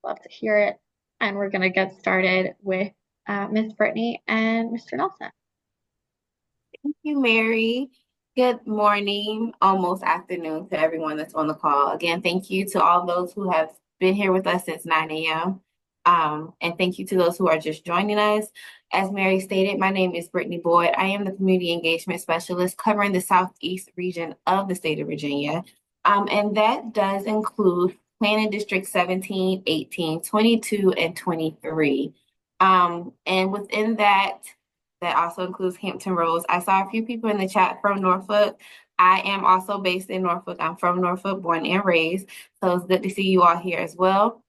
Love to hear it. And we're going to get started with Miss Brittany and Mr. Nelson. Thank you, Mary. Good morning, almost afternoon to everyone that's on the call. Again, thank you to all those who have been here with us since 9 a.m. And thank you to those who are just joining us. As Mary stated, my name is Brittany Boyd. I am the Community Engagement Specialist covering the Southeast region of the state of Virginia. And that does include Planning District 17, 18, 22, and 23. And within that also includes Hampton Roads. I saw a few people in the chat from Norfolk. I am also based in Norfolk. I'm from Norfolk, born and raised. So it's good to see you all here as well.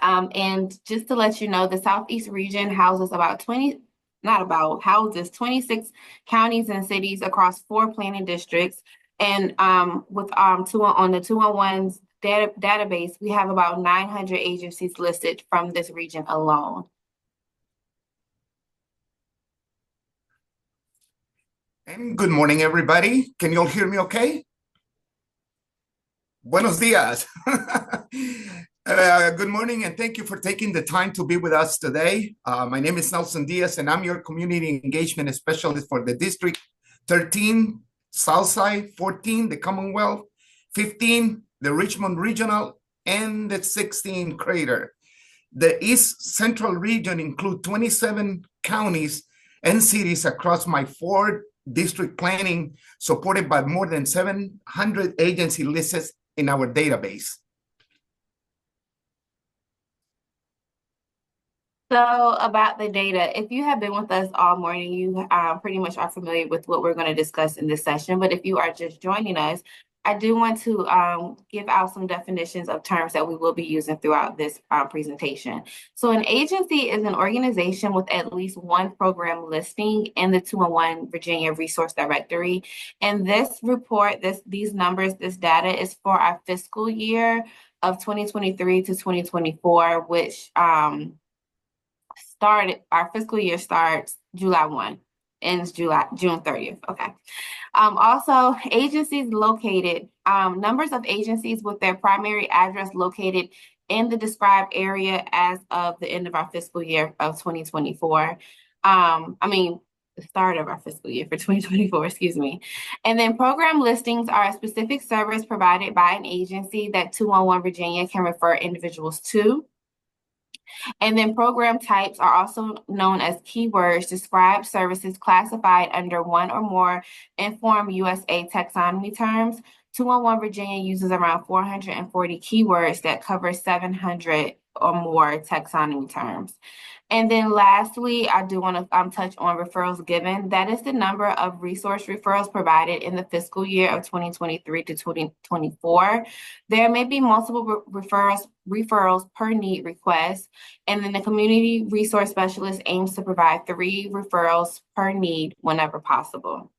And just to let you know, the Southeast region houses houses 26 counties and cities across 4 planning districts. And with on the 211's database, we have about 900 agencies listed from this region alone. And good morning, everybody. Can you all hear me okay? Buenos dias. Good morning, and thank you for taking the time to be with us today. My name is Nelson Diaz, and I'm your Community Engagement Specialist for the District 13, Southside, 14, the Commonwealth, 15, the Richmond Regional, and the 16 Crater. The East Central region includes 27 counties and cities across my 4 district planning, supported by more than 700 agency lists in our database. So about the data, if you have been with us all morning, you pretty much are familiar with what we're going to discuss in this session. But if you are just joining us, I do want to give out some definitions of terms that we will be using throughout this presentation. So an agency is an organization with at least one program listing in the 201 Virginia Resource Directory. And this report, these numbers, this data is for our fiscal year of 2023 to 2024, which our fiscal year starts July 1, ends June 30th. Okay. Also, agencies located, numbers of agencies with their primary address located in the described area as of the end of our fiscal year of 2024. The start of our fiscal year for 2024, excuse me. And then program listings are a specific service provided by an agency that 201 Virginia can refer individuals to. And then program types are also known as keywords, describe services classified under one or more Inform USA taxonomy terms. 201 Virginia uses around 440 keywords that cover 700 or more taxonomy terms. And then lastly, I do want to touch on referrals given. That is the number of resource referrals provided in the fiscal year of 2023 to 2024. There may be multiple referrals per need request, and then the community resource specialist aims to provide 3 referrals per need whenever possible.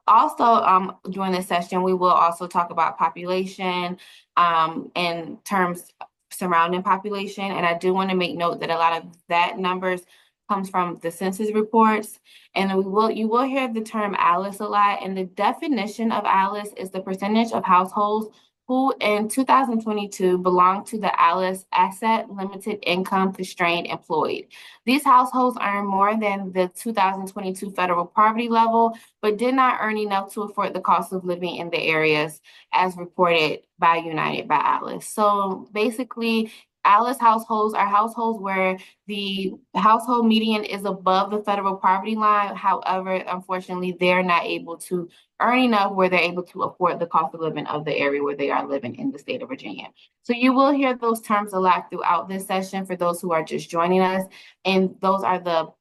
Also, during this session, we will also talk about population and terms surrounding population. And I do want to make note that a lot of that numbers comes from the census reports. And you will hear the term ALICE a lot. And the definition of ALICE is the percentage of households who in 2022 belong to the ALICE Asset Limited Income Constrained Employed. These households earn more than the 2022 federal poverty level, but did not earn enough to afford the cost of living in the areas as reported by United by ALICE. So basically, ALICE households are households where the household median is above the federal poverty line. However, unfortunately, they're not able to earn enough where they're able to afford the cost of living of the area where they are living in the state of Virginia. So you will hear those terms a lot throughout this session for those who are just joining us. And those are the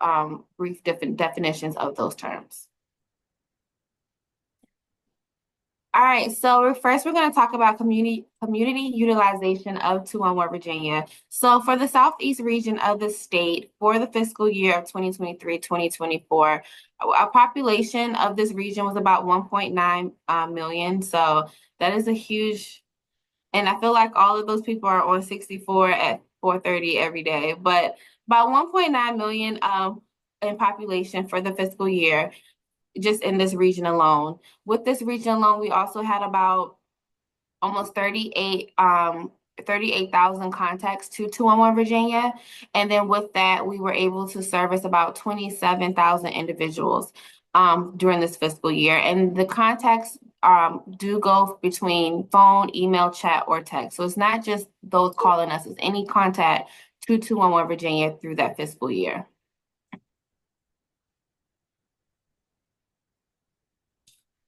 brief definitions of those terms. All right, so first we're going to talk about community utilization of 201 Virginia. So for the Southeast region of the state, for the fiscal year of 2023-2024, our population of this region was about 1.9 million. So that is a huge, and I feel like all of those people are on 64 at 4:30 every day, but about 1.9 million in population for the fiscal year, just in this region alone. With this region alone, we also had about almost 38 38,000 contacts to 211 Virginia. And then with that, we were able to service about 27,000 individuals during this fiscal year. And the contacts do go between phone, email, chat, or text. So it's not just those calling us, it's any contact to 211 Virginia through that fiscal year.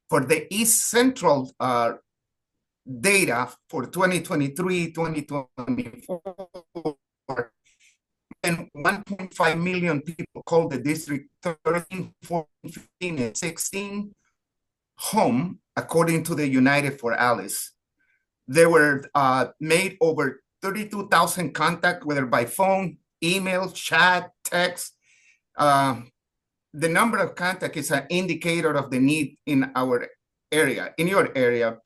For the East Central data for 2023, 2024, and 1.5 million people called the district 13, 14, 15, and 16 home, according to the United for Alice. They were made over 32,000 contacts, whether by phone, email, chat, text. The number of contacts is an indicator of the need in our area, in your area.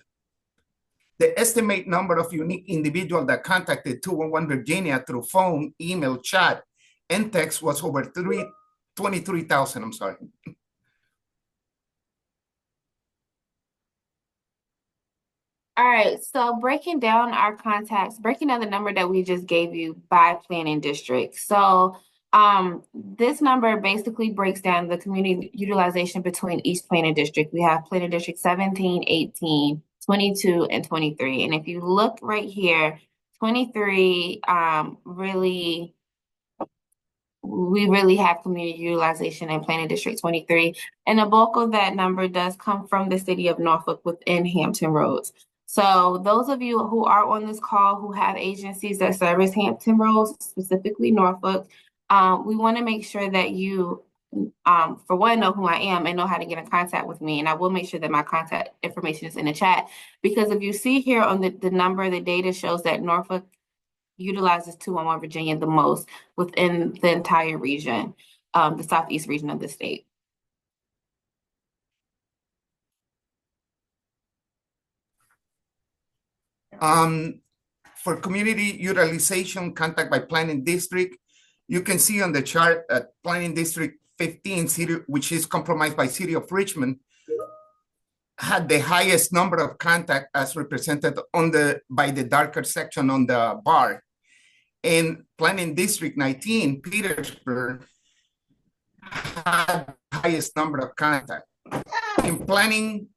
The estimate number of unique individuals that contacted 211 Virginia through phone, email, chat, and text was over 23,000, I'm sorry. All right, so breaking down our contacts, breaking down the number that we just gave you by planning district. So this number basically breaks down the community utilization between each planning district. We have planning district 17, 18, 22, and 23. And if you look right here, 23 we really have community utilization in planning district 23. And the bulk of that number does come from the city of Norfolk within Hampton Roads. So those of you who are on this call who have agencies that service Hampton Roads, specifically Norfolk, we want to make sure that you, for one, know who I am and know how to get in contact with me. And I will make sure that my contact information is in the chat. Because if you see here on the number, the data shows that Norfolk utilizes 211 Virginia the most within the entire region, the southeast region of the state. For community utilization contact by planning district, you can see on the chart that planning district 15, which is comprised by city of Richmond, had the highest number of contact as represented by the darker section on the bar. In planning district 19, Petersburg had the highest number of contact. In planning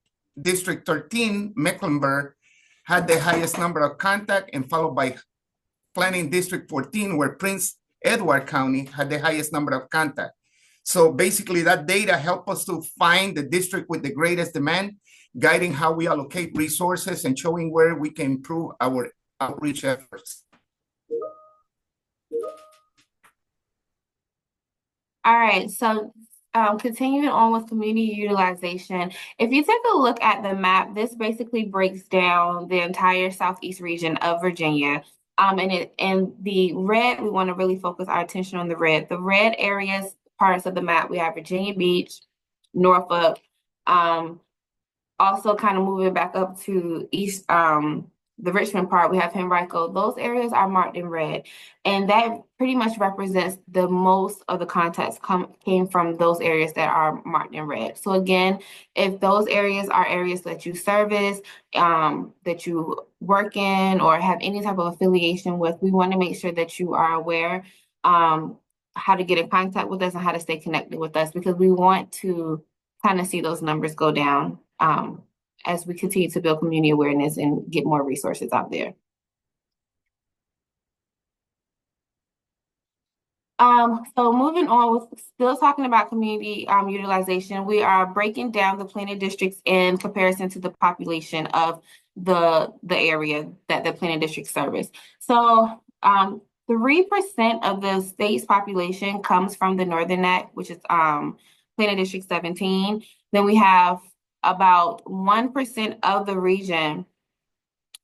district 13, Mecklenburg had the highest number of contact, and followed by planning district 14, where Prince Edward County had the highest number of contact. So basically that data help us to find the district with the greatest demand, guiding how we allocate resources and showing where we can improve our outreach efforts. All right, so continuing on with community utilization, if you take a look at the map, this basically breaks down the entire southeast region of Virginia. And the red, we want to really focus our attention on the red. The red areas, parts of the map, we have Virginia Beach, Norfolk, also kind of moving back up to east, the Richmond part, we have Henrico. Those areas are marked in red. And that pretty much represents the most of the contacts came from those areas that are marked in red. So again, if those areas are areas that you service, that you work in or have any type of affiliation with, we want to make sure that you are aware how to get in contact with us and how to stay connected with us, because we want to kind of see those numbers go down as we continue to build community awareness and get more resources out there. So moving on with still talking about community utilization, we are breaking down the planning districts in comparison to the population of the area that the planning district service. So 3% of the state's population comes from the Northern Neck, which is planning district 17. Then we have about 1% of the region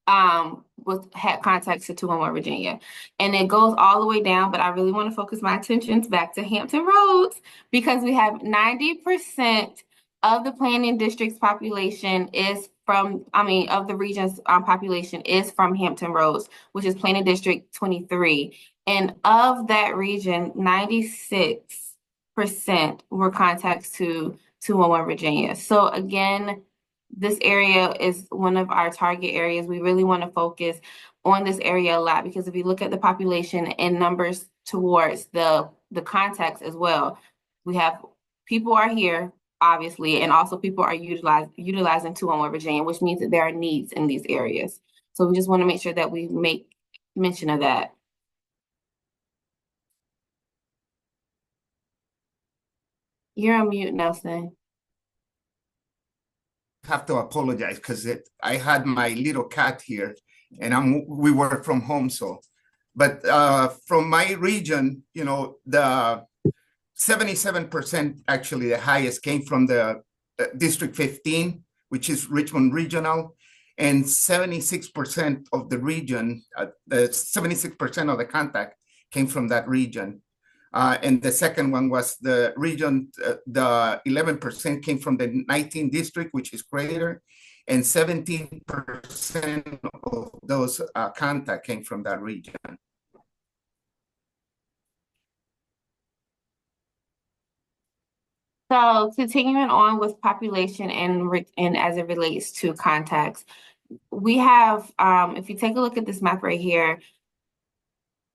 had contacts to 211 Virginia. And it goes all the way down, but I really want to focus my attention back to Hampton Roads, because we have 90% of the planning district's population is from, of the region's population is from Hampton Roads, which is planning district 23. And of that region, 96% were contacts to 211 Virginia. So again, this area is one of our target areas. We really want to focus on this area a lot, because if you look at the population and numbers towards the context as well, we have people are here, obviously, and also people are utilizing 211 Virginia, which means that there are needs in these areas. So we just want to make sure that we make mention of that. You're on mute, Nelson. Have to apologize because I had my little cat here, and we work from home. So, but from my region, you know, the 77% actually the highest came from the District 15, which is Richmond Regional, and 76% of the region, 76% of the contact came from that region. And the second one was the region, the 11% came from the 19th district, which is greater, and 17% of those contact came from that region. So continuing on with population and as it relates to contacts, we have, if you take a look at this map right here,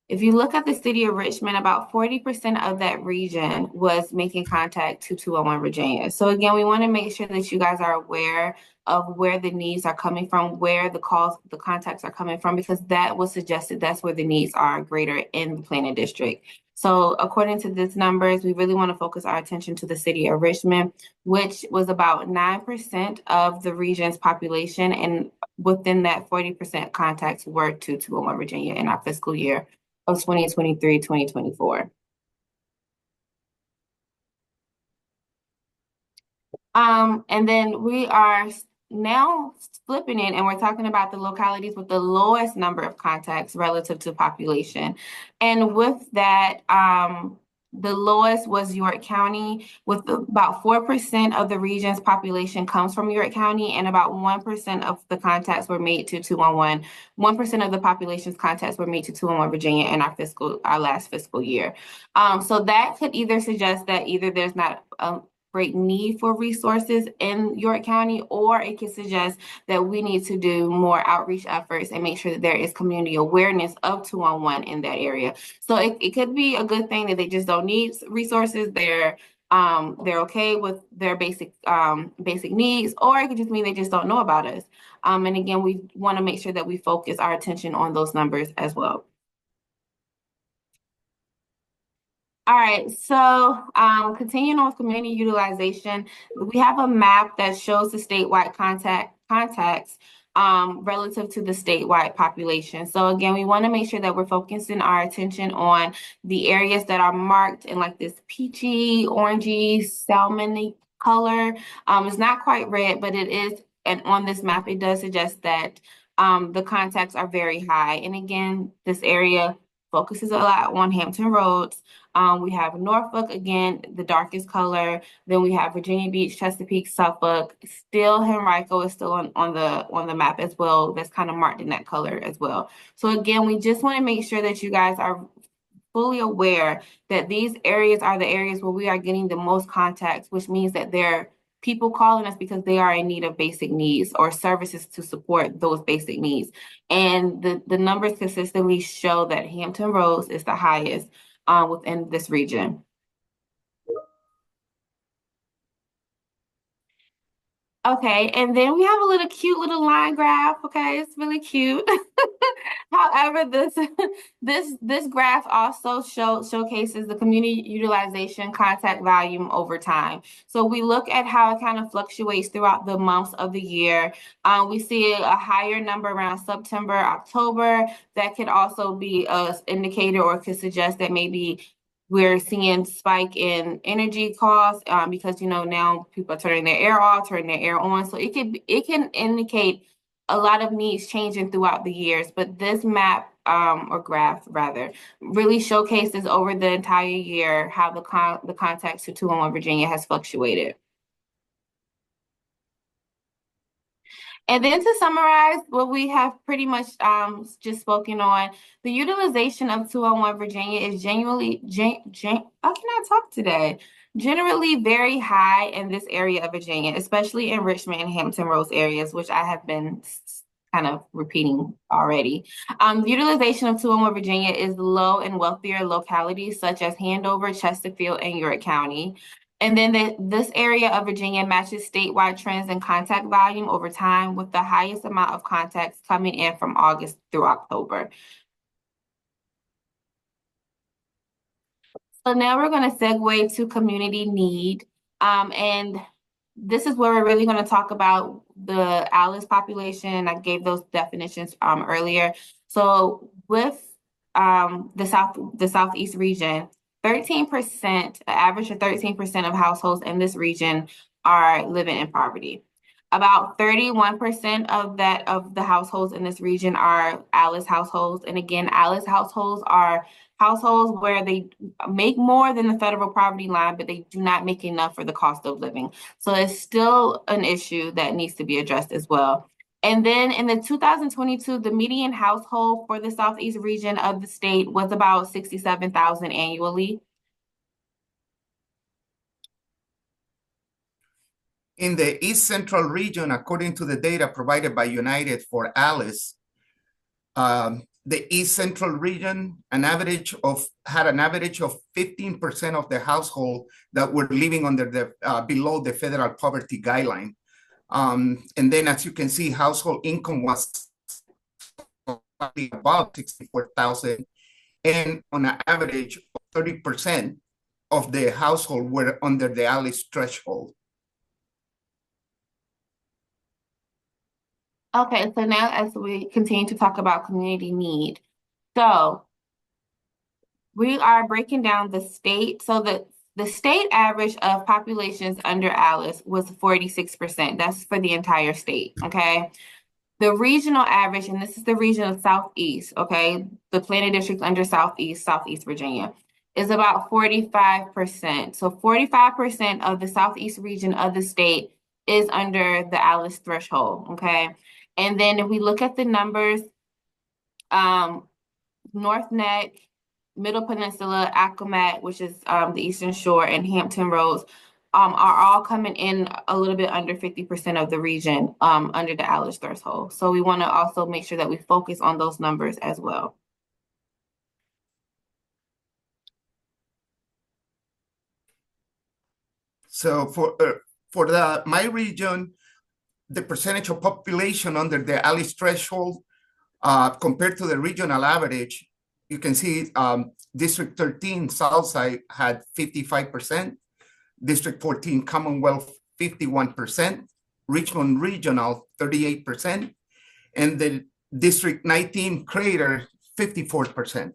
if you look at the city of Richmond, about 40% of that region was making contact to 201 Virginia. So again, we want to make sure that you guys are aware of where the needs are coming from, where the calls, the contacts are coming from, because that was suggested that's where the needs are greater in the planning district. So according to these numbers, we really want to focus our attention to the city of Richmond, which was about 9% of the region's population. And within that, 40% contacts were to 201 Virginia in our fiscal year of 2023, 2024. And then we are now flipping it, and we're talking about the localities with the lowest number of contacts relative to population. And with that, the lowest was York County, with about 4% of the region's population comes from York County, and about 1% of the contacts were made to 211. 1% of the population's contacts were made to 211 Virginia in our last fiscal year. So that could either suggest that either there's not great need for resources in York County, or it could suggest that we need to do more outreach efforts and make sure that there is community awareness of 211 in that area. So it could be a good thing that they just don't need resources. They're okay with their basic needs, or it could just mean they just don't know about us. And again, we want to make sure that we focus our attention on those numbers as well. All right, so continuing on with community utilization, we have a map that shows the statewide contacts relative to the statewide population. So again, we want to make sure that we're focusing our attention on the areas that are marked in like this peachy, orangey, salmon color. It's not quite red, but it is, and on this map, it does suggest that the contacts are very high. And again, this area focuses a lot on Hampton Roads. We have Norfolk, again, the darkest color. Then we have Virginia Beach, Chesapeake, Suffolk. Still, Henrico is still on the map as well. That's kind of marked in that color as well. So again, we just want to make sure that you guys are fully aware that these areas are the areas where we are getting the most contacts, which means that they're people calling us because they are in need of basic needs or services to support those basic needs. And the numbers consistently show that Hampton Roads is the highest within this region. Okay, and then we have a little cute little line graph. Okay, it's really cute. However, this graph also showcases the community utilization contact volume over time. So we look at how it kind of fluctuates throughout the months of the year. We see a higher number around September, October. That could also be an indicator or could suggest that maybe we're seeing spike in energy costs because now people are turning their air off, turning their air on. So it can indicate a lot of needs changing throughout the years. But this map or graph rather really showcases over the entire year how the contacts to 211 Virginia has fluctuated. And then to summarize what we have pretty much just spoken on, the utilization of 201 Virginia is generally very high in this area of Virginia, especially in Richmond and Hampton Roads areas, which I have been kind of repeating already. Utilization of 201 Virginia is low in wealthier localities such as Handover, Chesterfield, and York County. And then this area of Virginia matches statewide trends in contact volume over time, with the highest amount of contacts coming in from August through October. So now we're going to segue to community need. And this is where we're really going to talk about the Alice population. I gave those definitions earlier. So with the Southeast region, 13%, an average of 13% of households in this region are living in poverty. About 31% of the households in this region are Alice households. And again, Alice households are households where they make more than the federal poverty line, but they do not make enough for the cost of living. So it's still an issue that needs to be addressed as well. And then in the 2022, the median household for the Southeast region of the state was about 67,000 annually. In the East Central region, according to the data provided by United for Alice, the East Central region had an average of 15% of the household that were living under the below the federal poverty guideline. And then, as you can see, household income was above 64,000, and on an average, 30% of the household were under the Alice threshold. Okay, so now as we continue to talk about community need, so we are breaking down the state. So the state average of populations under Alice was 46%. That's for the entire state, okay? The regional average, and this is the region of Southeast, okay? The planning district under Southeast Virginia, is about 45%. So 45% of the Southeast region of the state is under the Alice threshold, okay? And then if we look at the numbers, North Neck, Middle Peninsula, Accomack, which is the Eastern Shore, and Hampton Roads, are all coming in a little bit under 50% of the region under the Alice threshold. So we want to also make sure that we focus on those numbers as well. So for my region, the percentage of population under the Alice threshold compared to the regional average, you can see District 13 Southside had 55%, District 14 Commonwealth 51%, Richmond Regional 38%, and the District 19 Crater 54%.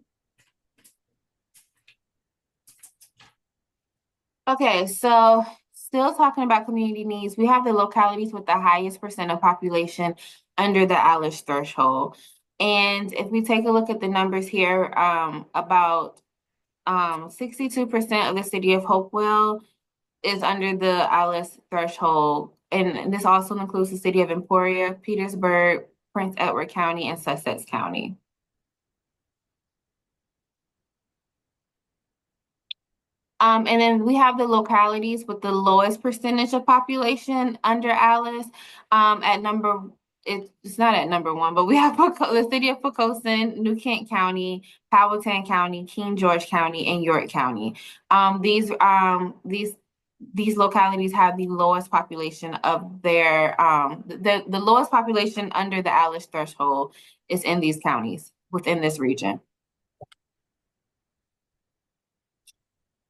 Okay, so still talking about community needs, we have the localities with the highest percent of population under the Alice threshold. And if we take a look at the numbers here, about 62% of the city of Hopewell is under the Alice threshold. And this also includes the city of Emporia, Petersburg, Prince Edward County, and Sussex County. And then we have the localities with the lowest percentage of population under Alice. It's not at number one, but we have the city of Poquoson, New Kent County, Powhatan County, King George County, and York County. These localities have the lowest population of their the lowest population under the Alice threshold is in these counties within this region.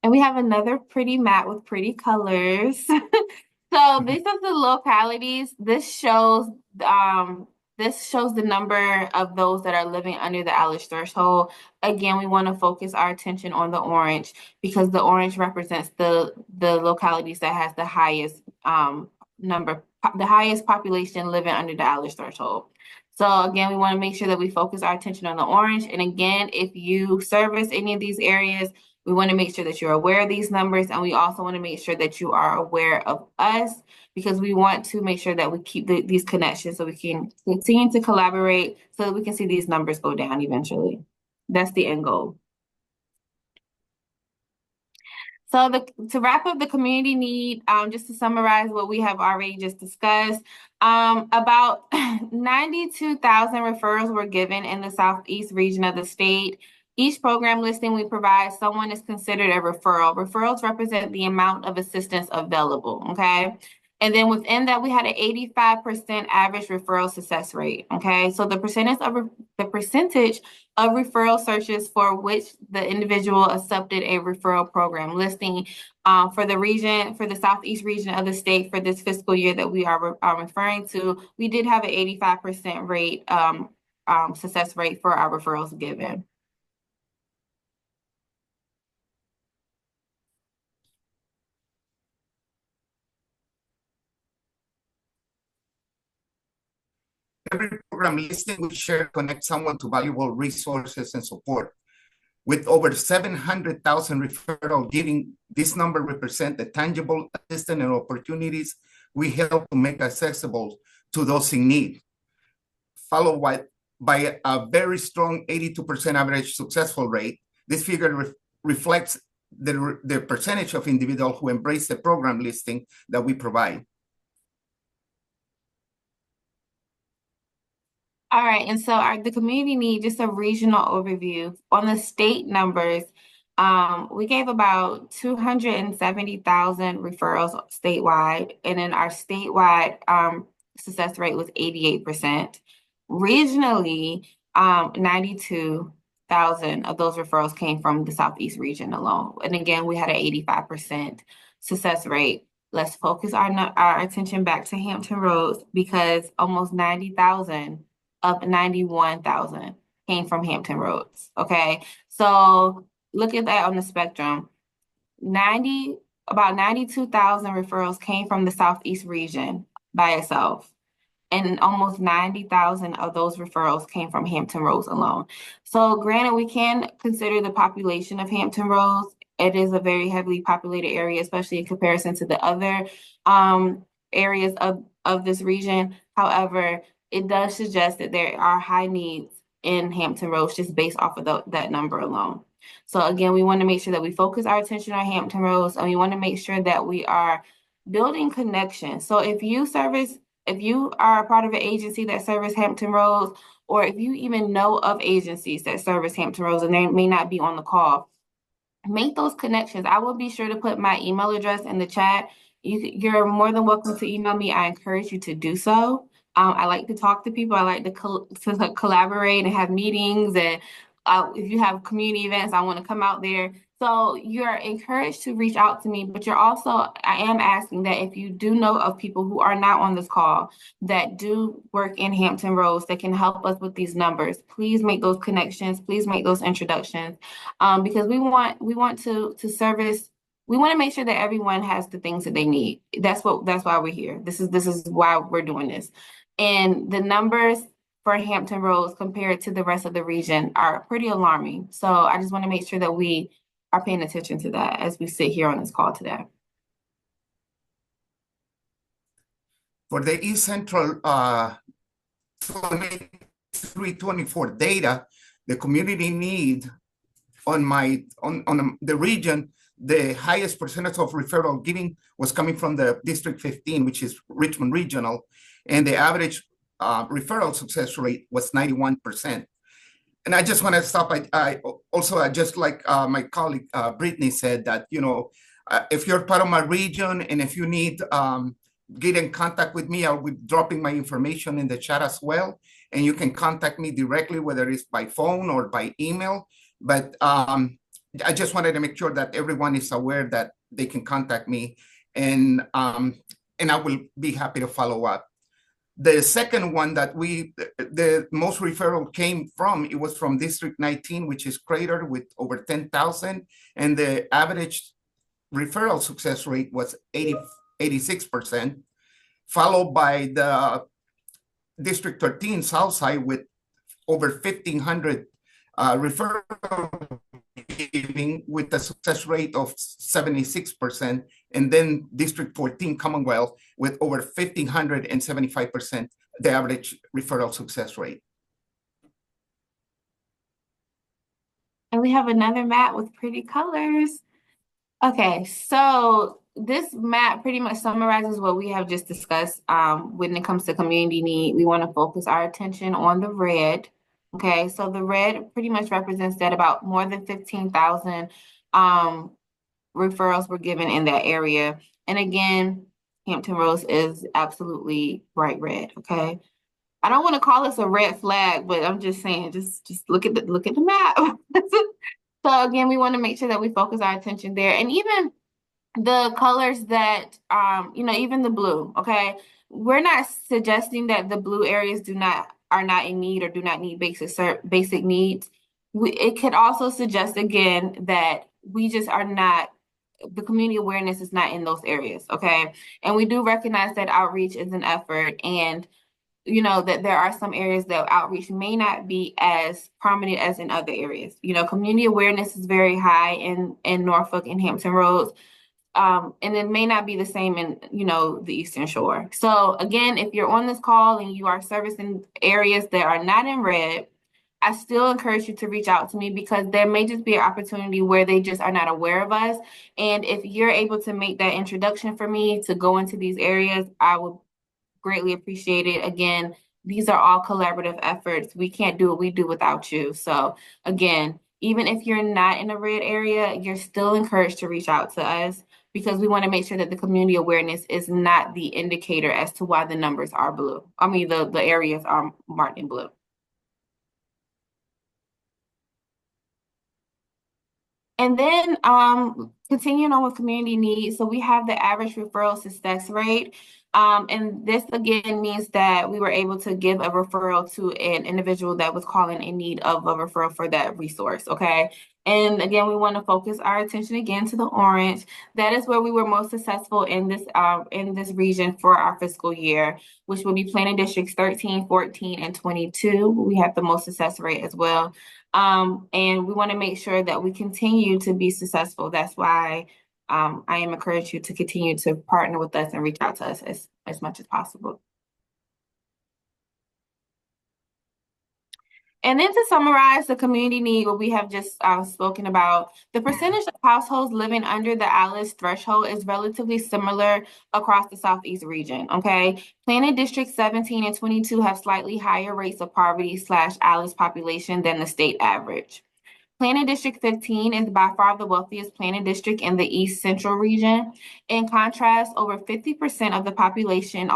And we have another pretty map with pretty colors. So these are the localities. This shows the number of those that are living under the Alice threshold. Again, we want to focus our attention on the orange because the orange represents the localities that has the highest population living under the Alice threshold. So again, we want to make sure that we focus our attention on the orange. And again, if you service any of these areas, we want to make sure that you're aware of these numbers, and we also want to make sure that you are aware of us because we want to make sure that we keep these connections so we can continue to collaborate so that we can see these numbers go down eventually. That's the end goal. So to wrap up the community need, just to summarize what we have already just discussed, about 92,000 referrals were given in the Southeast region of the state. Each program listing we provide, someone is considered a referral. Referrals represent the amount of assistance available, okay? And then within that, we had an 85% average referral success rate, okay? So the percentage of referral searches for which the individual accepted a referral program listing for the region, for the Southeast region of the state for this fiscal year that we are referring to, we did have an 85% rate success rate for our referrals given. Every program listing we share connects someone to valuable resources and support. With over 700,000 referral giving, this number represents the tangible assistance and opportunities we help to make accessible to those in need, followed by a very strong 82% average successful rate. This figure reflects the percentage of individuals who embrace the program listing that we provide. All right, and so the community need, just a regional overview. On the state numbers, we gave about 270,000 referrals statewide, and then our statewide success rate was 88%. Regionally, 92,000 of those referrals came from the Southeast region alone. And again, we had an 85% success rate. Let's focus our attention back to Hampton Roads, because almost 90,000 of 91,000 came from Hampton Roads, okay? So look at that on the spectrum. About 92,000 referrals came from the Southeast region by itself, and almost 90,000 of those referrals came from Hampton Roads alone. So granted, we can consider the population of Hampton Roads. It is a very heavily populated area, especially in comparison to the other areas of this region. However, it does suggest that there are high needs in Hampton Roads just based off of that number alone. So again, we want to make sure that we focus our attention on Hampton Roads, and we want to make sure that we are building connections. So if you are a part of an agency that serves Hampton Roads, or if you even know of agencies that service Hampton Roads and they may not be on the call, make those connections. I will be sure to put my email address in the chat. You're more than welcome to email me. I encourage you to do so. I like to talk to people. I like to collaborate and have meetings. And if you have community events, I want to come out there. So you're encouraged to reach out to me, but I am asking that if you do know of people who are not on this call that do work in Hampton Roads that can help us with these numbers, please make those connections. Please make those introductions, because we want to service. We want to make sure that everyone has the things that they need. That's why we're here. This is why we're doing this. And the numbers for Hampton Roads compared to the rest of the region are pretty alarming. So I just want to make sure that we are paying attention to that as we sit here on this call today. For the East Central 23-24 data, the community need on the region, the highest percentage of referral giving was coming from the District 15, which is Richmond Regional, and the average referral success rate was 91%. And I just want to stop. I just like my colleague Brittany said, that if you're part of my region and if you need get in contact with me, I'll be dropping my information in the chat as well, and you can contact me directly, whether it's by phone or by email. But I just wanted to make sure that everyone is aware that they can contact me, and I will be happy to follow up. The second one that the most referral came from, it was from District 19, which is Crater, with over 10,000, and the average referral success rate was 86%, followed by the District 13 Southside with over 1,500 referral giving with a success rate of 76%, and then District 14 Commonwealth with over 1,575%, the average referral success rate. And we have another map with pretty colors. Okay, so this map pretty much summarizes what we have just discussed. When it comes to community need, we want to focus our attention on the red. Okay, so the red pretty much represents that about more than 15,000 um, referrals were given in that area. And again, Hampton Roads is absolutely bright red. Okay, I don't want to call this a red flag, but I'm just saying, just look at the map. So again, we want to make sure that we focus our attention there, and even the colors that even the blue, okay, we're not suggesting that the blue areas are not in need or do not need basic needs. It could also suggest again that we just are not, the community awareness is not in those areas, okay, and we do recognize that outreach is an effort, and that there are some areas that outreach may not be as prominent as in other areas. Community awareness is very high in Norfolk and Hampton Roads, and it may not be the same in, the Eastern Shore. So again, if you're on this call and you are servicing areas that are not in red, I still encourage you to reach out to me, because there may just be an opportunity where they just are not aware of us. And if you're able to make that introduction for me to go into these areas, I would greatly appreciate it. Again, these are all collaborative efforts. We can't do what we do without you. So again, even if you're not in a red area, you're still encouraged to reach out to us, because we want to make sure that the community awareness is not the indicator as to why the numbers are blue. I mean, the areas are marked in blue. And then continuing on with community needs, so we have the average referral success rate. And this again means that we were able to give a referral to an individual that was calling in need of a referral for that resource, okay? And again, we want to focus our attention again to the orange. That is where we were most successful in this region for our fiscal year, which will be planning districts 13, 14, and 22. We have the most success rate as well. And we want to make sure that we continue to be successful. That's why I am encourage you to continue to partner with us and reach out to us as much as possible. And then to summarize the community need, what we have just spoken about, the percentage of households living under the ALICE threshold is relatively similar across the Southeast region, okay? Planning District 17 and 22 have slightly higher rates of poverty/ALICE population than the state average. Planning District 15 is by far the wealthiest planning district in the East Central region. In contrast, over 50% of the population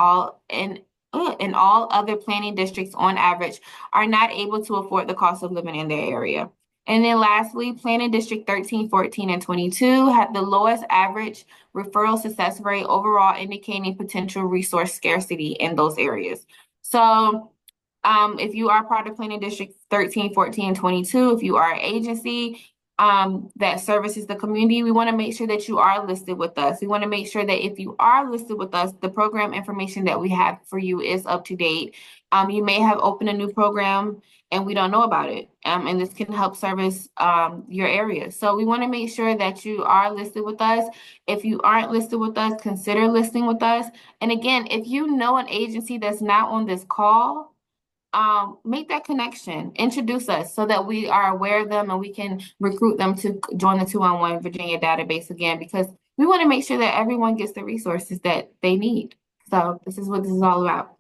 in all other planning districts on average are not able to afford the cost of living in their area. And then lastly, Planning District 13, 14, and 22 had the lowest average referral success rate overall, indicating potential resource scarcity in those areas. So if you are part of Planning District 13, 14, and 22, if you are an agency that services the community, we want to make sure that you are listed with us. We want to make sure that if you are listed with us, the program information that we have for you is up to date. You may have opened a new program and we don't know about it. And this can help service your area. So we want to make sure that you are listed with us. If you aren't listed with us, consider listing with us. And again, if you know an agency that's not on this call, make that connection, introduce us so that we are aware of them and we can recruit them to join the 211 Virginia database again, because we want to make sure that everyone gets the resources that they need. So this is what this is all about.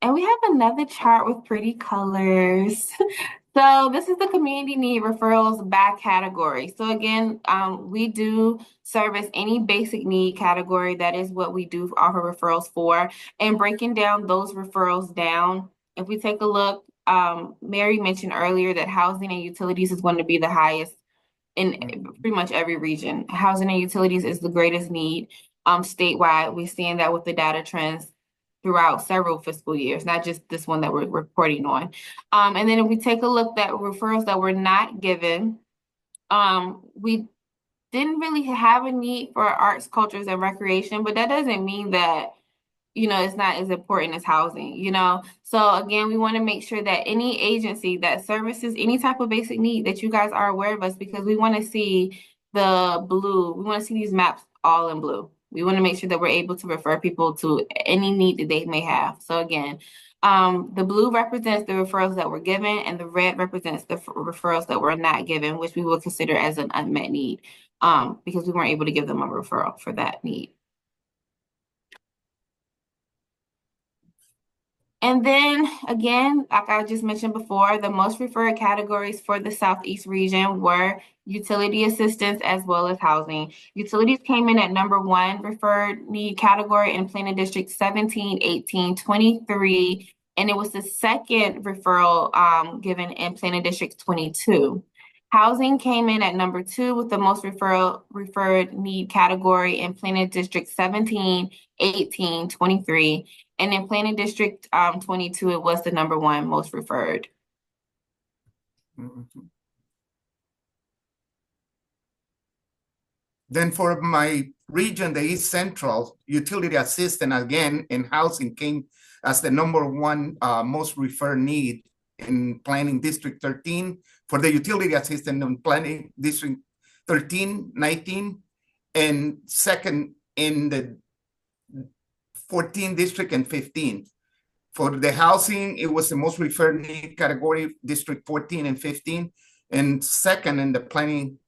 And we have another chart with pretty colors. So this is the community need referrals by category. So again, we do service any basic need category. That is what we do offer referrals for. And breaking down those referrals down, if we take a look, Mary mentioned earlier that housing and utilities is going to be the highest in pretty much every region. Housing and utilities is the greatest need statewide. We're seeing that with the data trends throughout several fiscal years, not just this one that we're reporting on. And then if we take a look at referrals that were not given, we didn't really have a need for arts, cultures, and recreation, but that doesn't mean that it's not as important as housing. So again, we want to make sure that any agency that services any type of basic need, that you guys are aware of us, because we want to see the blue. We want to see these maps all in blue. We want to make sure that we're able to refer people to any need that they may have. So again, The blue represents the referrals that were given, and the red represents the referrals that were not given, which we will consider as an unmet need, because we weren't able to give them a referral for that need. And then again, like I just mentioned before, the most referred categories for the Southeast region were utility assistance as well as housing. Utilities came in at number 1 referred need category in Planning District 17, 18, 23, and it was the second referral given in Planning District 22. Housing came in at number 2 with the most referred need category in Planning District 17, 18, 23. And in Planning District 22, it was the number 1 most referred. Mhm. Then for my region, the East Central, utility assistant again in housing came as the number 1 most referred need in Planning District 13 for the utility assistant in Planning District 13, 19, and second in the 14 district and 15. For the housing, it was the most referred need category, District 14 and 15, and second in the Planning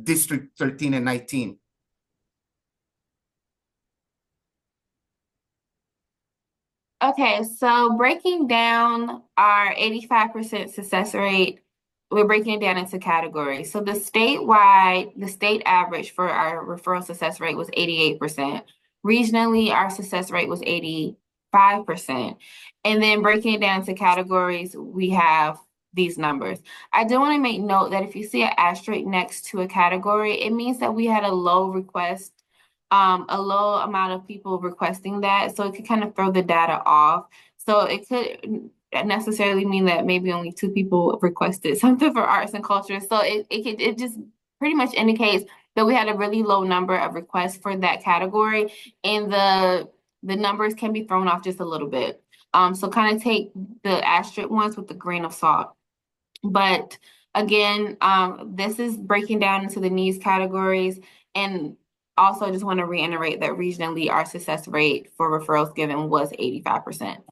District 13 and 19. Okay, so breaking down our 85% success rate, we're breaking it down into categories. So the state average for our referral success rate was 88%. Regionally, our success rate was 85%. And then breaking it down into categories, we have these numbers. I do want to make note that if you see an asterisk next to a category, it means that we had a low amount of people requesting that. So it could kind of throw the data off. So it could necessarily mean that maybe only 2 people requested something for arts and culture. So it just pretty much indicates that we had a really low number of requests for that category, and the numbers can be thrown off just a little bit. So kind of take the asterisk ones with a grain of salt. But again, this is breaking down into the needs categories. And also just want to reiterate that regionally, our success rate for referrals given was 85%.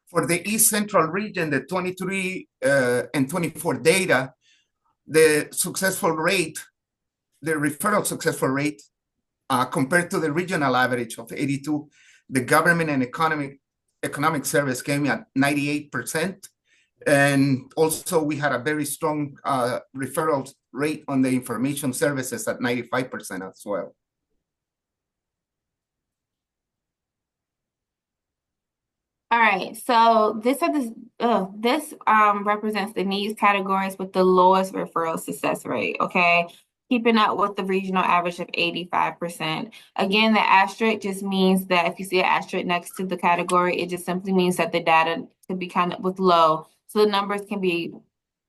For the East Central region, the 23 and 24 data, the successful rate, the referral successful rate, compared to the regional average of 82, the government and economic service came at 98%. And also we had a very strong referral rate on the information services at 95% as well. All right, so this represents the needs categories with the lowest referral success rate, okay? Keeping up with the regional average of 85%. Again, the asterisk just means that if you see an asterisk next to the category, it just simply means that the data could be kind of with low. So the numbers can be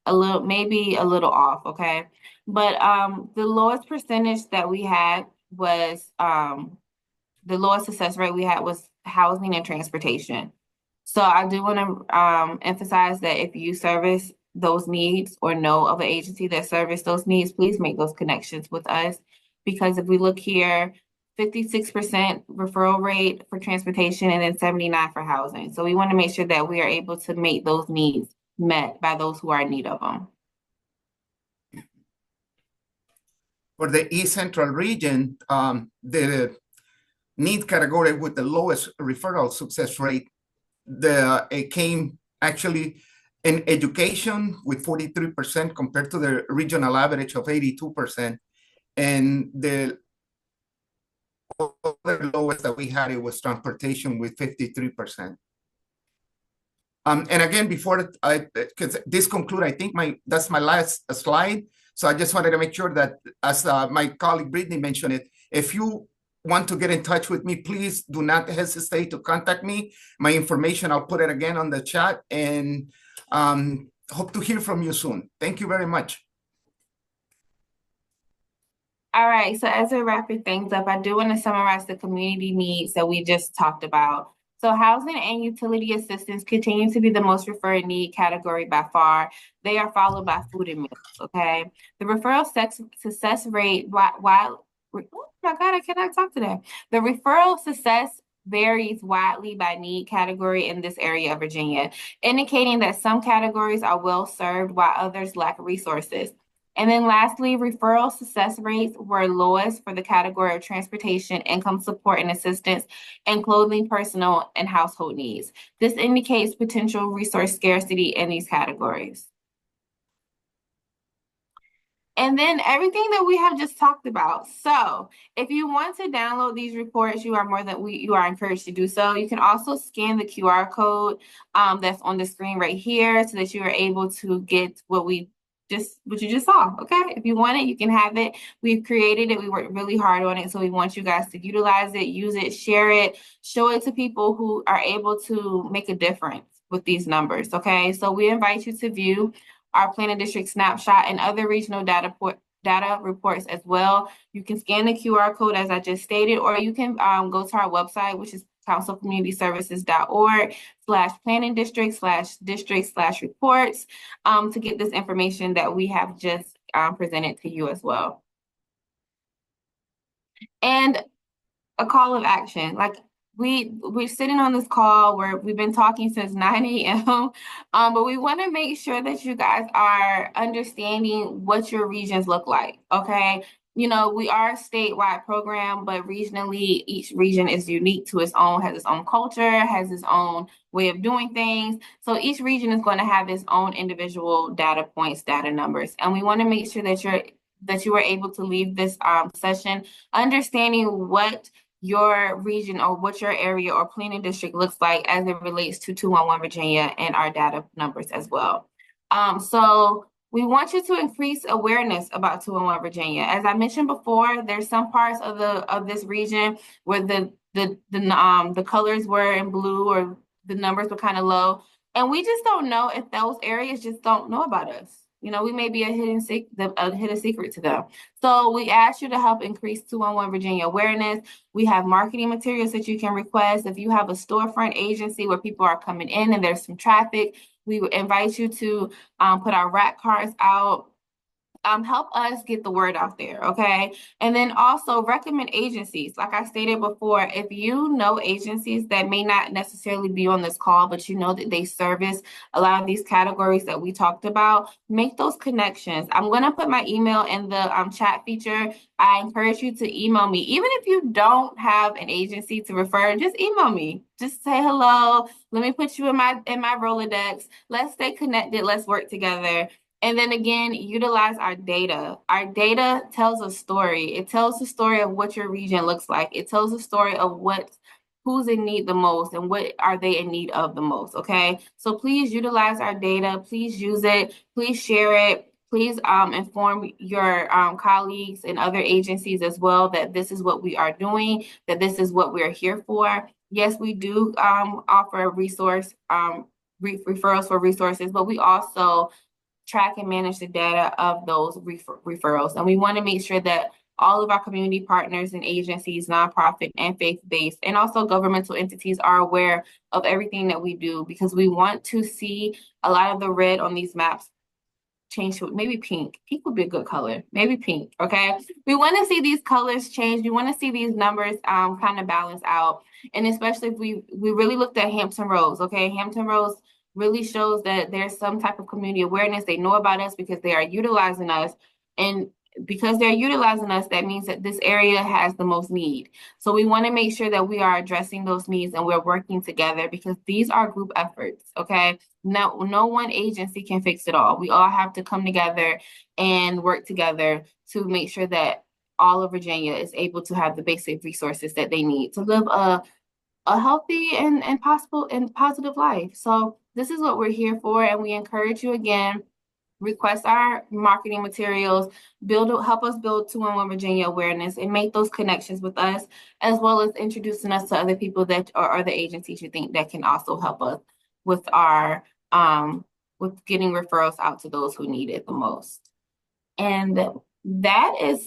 maybe a little off, okay? But the lowest percentage that we had was the lowest success rate we had was housing and transportation. So I do want to emphasize that if you service those needs or know of an agency that service those needs, please make those connections with us. Because if we look here, 56% referral rate for transportation and then 79% for housing. So we want to make sure that we are able to make those needs met by those who are in need of them. For the East Central region, the need category with the lowest referral success rate, it came actually in education with 43% compared to the regional average of 82%. And the other lowest that we had, it was transportation with 53%. And again, before because this conclude, I think that's my last slide. So I just wanted to make sure that, as my colleague Brittany mentioned it, if you want to get in touch with me, please do not hesitate to contact me. My information, I'll put it again on the chat, and hope to hear from you soon. Thank you very much. All right, so as we're wrapping things up, I do want to summarize the community needs that we just talked about. So housing and utility assistance continue to be the most referred need category by far. They are followed by food and meals, okay? The referral success rate, while Oh my God, I cannot talk today. The referral success varies widely by need category in this area of Virginia, indicating that some categories are well served while others lack resources. And then lastly, referral success rates were lowest for the category of transportation, income support and assistance, and clothing, personal, and household needs. This indicates potential resource scarcity in these categories. And then everything that we have just talked about. So if you want to download these reports, you are encouraged to do so. You can also scan the QR code that's on the screen right here so that you are able to get what you just saw. Okay. If you want it, you can have it. We've created it. We worked really hard on it. So we want you guys to utilize it, use it, share it, show it to people who are able to make a difference with these numbers. Okay. So we invite you to view our planning district snapshot and other regional data reports as well. You can scan the QR code as I just stated, or you can go to our website, which is councilcommunityservices.org/planning district/reports to get this information that we have just presented to you as well. And a call of action. Like we're sitting on this call where we've been talking since 9 a.m. But we want to make sure that you guys are understanding what your regions look like. Okay. You know, we are a statewide program, but regionally, each region is unique to its own, has its own culture, has its own way of doing things. So each region is going to have its own individual data points, data numbers. And we want to make sure that you are able to leave this session understanding what your region or what your area or planning district looks like as it relates to 211 Virginia and our data numbers as well. So we want you to increase awareness about 211 Virginia. As I mentioned before, there's some parts of this region where the colors were in blue or the numbers were kind of low. And we just don't know if those areas just don't know about us. You know, we may be a hidden secret to them. So we ask you to help increase 211 Virginia awareness. We have marketing materials that you can request. If you have a storefront agency where people are coming in and there's some traffic, we would invite you to put our rack cards out. Help us get the word out there, okay? And then also recommend agencies. Like I stated before, if you know agencies that may not necessarily be on this call, but you know that they service a lot of these categories that we talked about, make those connections. I'm going to put my email in the chat feature. I encourage you to email me. Even if you don't have an agency to refer, just email me. Just say hello. Let me put you in my Rolodex. Let's stay connected. Let's work together. And then again, utilize our data. Our data tells a story. It tells the story of what your region looks like. It tells the story of who's in need the most and what are they in need of the most, okay? So please utilize our data. Please use it. Please share it. Please inform your colleagues and other agencies as well that this is what we are doing, that this is what we're here for. Yes, we do offer referrals for resources, but we also track and manage the data of those referrals. And we want to make sure that all of our community partners and agencies, nonprofit and faith-based, and also governmental entities are aware of everything that we do, because we want to see a lot of the red on these maps change to maybe pink. Pink would be a good color. Maybe pink, okay? We want to see these colors change. We want to see these numbers kind of balance out. And especially if we really looked at Hampton Roads, okay? Hampton Roads really shows that there's some type of community awareness. They know about us because they are utilizing us. And because they're utilizing us, that means that this area has the most need. So we want to make sure that we are addressing those needs and we're working together, because these are group efforts, okay? No one agency can fix it all. We all have to come together and work together to make sure that all of Virginia is able to have the basic resources that they need to live a healthy and possible and positive life. So this is what we're here for, and we encourage you again, request our marketing materials, help us build 211 Virginia awareness, and make those connections with us, as well as introducing us to other people that are other agencies you think that can also help us with our with getting referrals out to those who need it the most. And that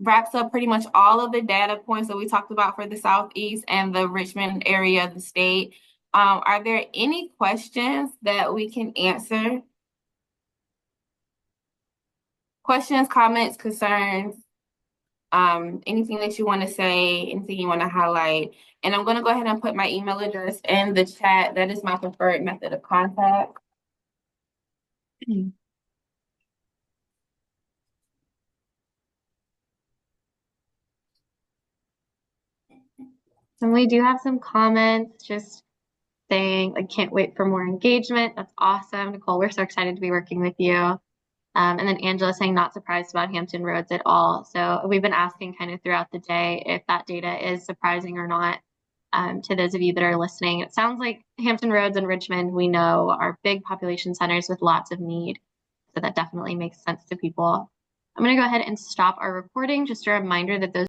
wraps up pretty much all of the data points that we talked about for the Southeast and the Richmond area of the state. Are there any questions that we can answer? Questions, comments, concerns? Anything that you want to say, anything you want to highlight. And I'm going to go ahead and put my email address in the chat. That is my preferred method of contact. And we do have some comments just saying, like, can't wait for more engagement. That's awesome. Nicole, we're so excited to be working with you. And then Angela saying not surprised about Hampton Roads at all. So we've been asking kind of throughout the day if that data is surprising or not to those of you that are listening. It sounds like Hampton Roads and Richmond, we know, are big population centers with lots of need. So that definitely makes sense to people. I'm going to go ahead and stop our recording. Just a reminder that those